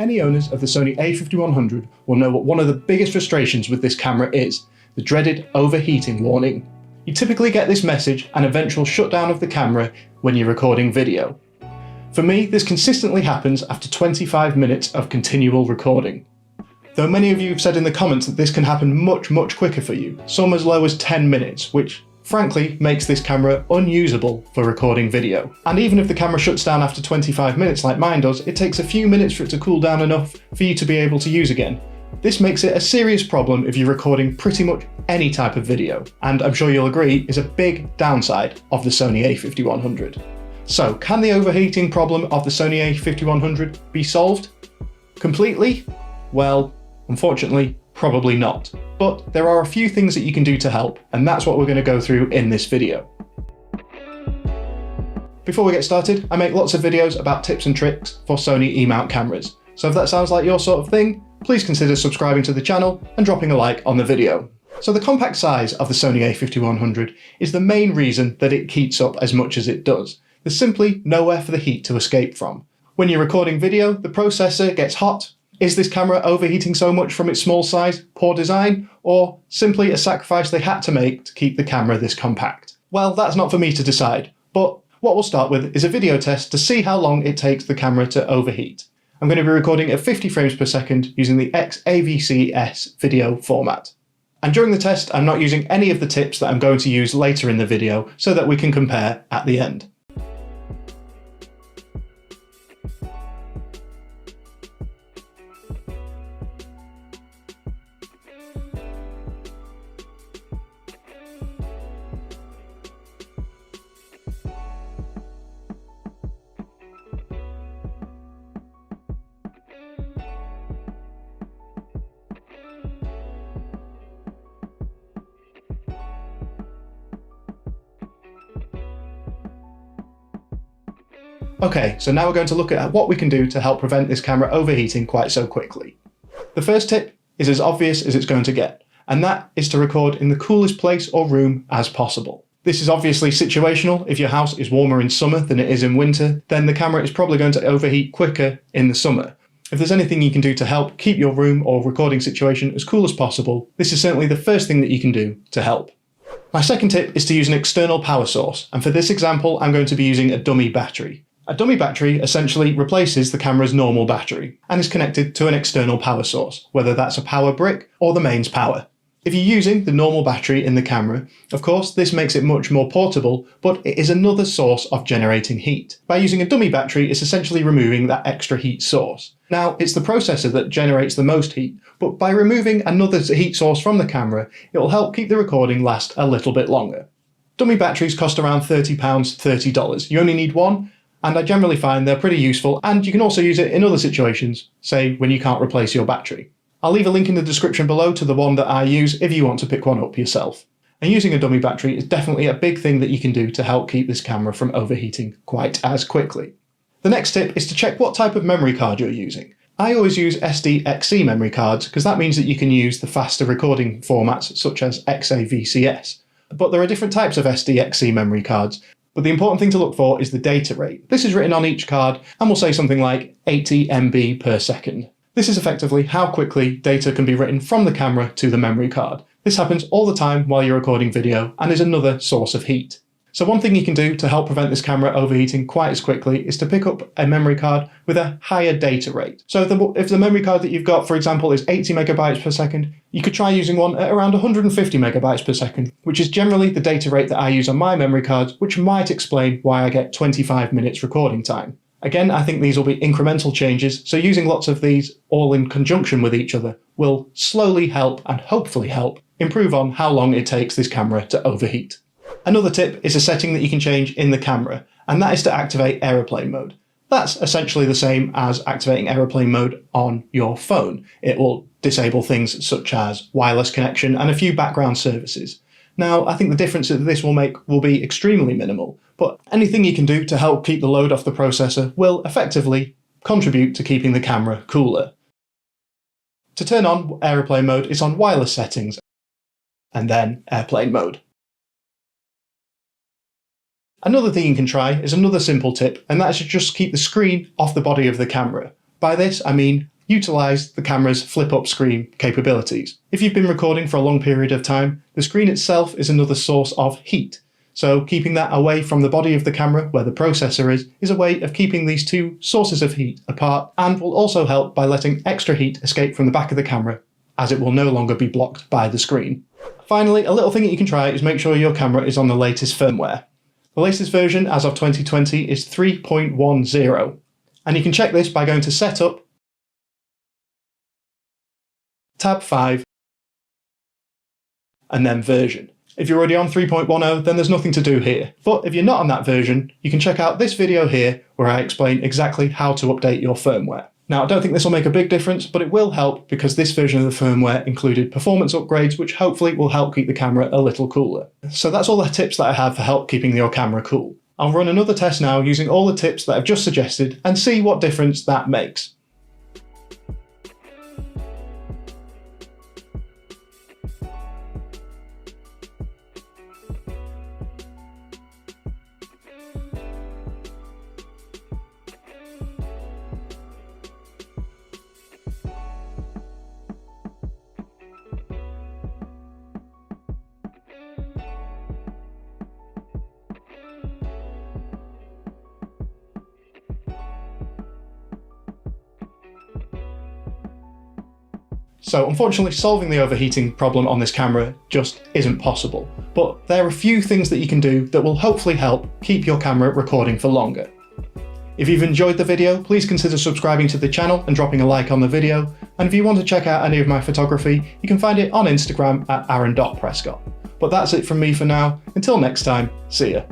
Any owners of the Sony a5100 will know what one of the biggest frustrations with this camera is, the dreaded overheating warning. You typically get this message and eventual shutdown of the camera when you're recording video. For me, this consistently happens after 25 minutes of continual recording. Though many of you have said in the comments that this can happen much quicker for you, some as low as 10 minutes, which frankly makes this camera unusable for recording video. And even if the camera shuts down after 25 minutes like mine does, it takes a few minutes for it to cool down enough for you to be able to use again. This makes it a serious problem if you're recording pretty much any type of video, and I'm sure you'll agree is a big downside of the Sony a5100. So can the overheating problem of the Sony a5100 be solved completely? Well, unfortunately, probably not. But there are a few things that you can do to help, and that's what we're going to go through in this video. Before we get started, I make lots of videos about tips and tricks for Sony E-mount cameras, so if that sounds like your sort of thing, please consider subscribing to the channel and dropping a like on the video. So the compact size of the Sony a5100 is the main reason that it heats up as much as it does. There's simply nowhere for the heat to escape from. When you're recording video, the processor gets hot. Is this camera overheating so much from its small size, poor design, or simply a sacrifice they had to make to keep the camera this compact? Well, that's not for me to decide, but what we'll start with is a video test to see how long it takes the camera to overheat. I'm going to be recording at 50 frames per second using the a5100 video format. And during the test, I'm not using any of the tips that I'm going to use later in the video so that we can compare at the end. Okay, so now we're going to look at what we can do to help prevent this camera overheating quite so quickly. The first tip is as obvious as it's going to get, and that is to record in the coolest place or room as possible. This is obviously situational. If your house is warmer in summer than it is in winter, then the camera is probably going to overheat quicker in the summer. If there's anything you can do to help keep your room or recording situation as cool as possible, this is certainly the first thing that you can do to help. My second tip is to use an external power source, and for this example I'm going to be using a dummy battery. A dummy battery essentially replaces the camera's normal battery and is connected to an external power source, whether that's a power brick or the mains power. If you're using the normal battery in the camera, of course this makes it much more portable, but it is another source of generating heat. By using a dummy battery, it's essentially removing that extra heat source. Now, it's the processor that generates the most heat, but by removing another heat source from the camera, it will help keep the recording last a little bit longer. Dummy batteries cost around £30, $30. You only need one, and I generally find they're pretty useful, and you can also use it in other situations, say when you can't replace your battery. I'll leave a link in the description below to the one that I use if you want to pick one up yourself. And using a dummy battery is definitely a big thing that you can do to help keep this camera from overheating quite as quickly. The next tip is to check what type of memory card you're using. I always use SD-XC memory cards because that means that you can use the faster recording formats such as XAVCS. But there are different types of SD-XC memory cards. But the important thing to look for is the data rate. This is written on each card and will say something like 80 MB per second. This is effectively how quickly data can be written from the camera to the memory card. This happens all the time while you're recording video and is another source of heat. So one thing you can do to help prevent this camera overheating quite as quickly is to pick up a memory card with a higher data rate. So if the memory card that you've got, for example, is 80 megabytes per second, you could try using one at around 150 megabytes per second, which is generally the data rate that I use on my memory cards, which might explain why I get 25 minutes recording time. Again, I think these will be incremental changes, so using lots of these all in conjunction with each other will slowly help and hopefully help improve on how long it takes this camera to overheat. Another tip is a setting that you can change in the camera, and that is to activate aeroplane mode. That's essentially the same as activating aeroplane mode on your phone. It will disable things such as wireless connection and a few background services. Now, I think the difference that this will make will be extremely minimal, but anything you can do to help keep the load off the processor will effectively contribute to keeping the camera cooler. To turn on aeroplane mode, it's on wireless settings, and then airplane mode. Another thing you can try is another simple tip, and that is to just keep the screen off the body of the camera. By this, I mean utilise the camera's flip-up screen capabilities. If you've been recording for a long period of time, the screen itself is another source of heat. So keeping that away from the body of the camera where the processor is a way of keeping these two sources of heat apart, and will also help by letting extra heat escape from the back of the camera, as it will no longer be blocked by the screen. Finally, a little thing that you can try is make sure your camera is on the latest firmware. The latest version as of 2020 is 3.10, and you can check this by going to Setup, Tab 5, and then Version. If you're already on 3.10, then there's nothing to do here. But if you're not on that version, you can check out this video here where I explain exactly how to update your firmware. Now, I don't think this will make a big difference, but it will help because this version of the firmware included performance upgrades, which hopefully will help keep the camera a little cooler. So that's all the tips that I have for help keeping your camera cool. I'll run another test now using all the tips that I've just suggested and see what difference that makes. So unfortunately, solving the overheating problem on this camera just isn't possible, but there are a few things that you can do that will hopefully help keep your camera recording for longer. If you've enjoyed the video, please consider subscribing to the channel and dropping a like on the video, and if you want to check out any of my photography, you can find it on Instagram at aaron.prescott. But that's it from me for now. Until next time, see ya.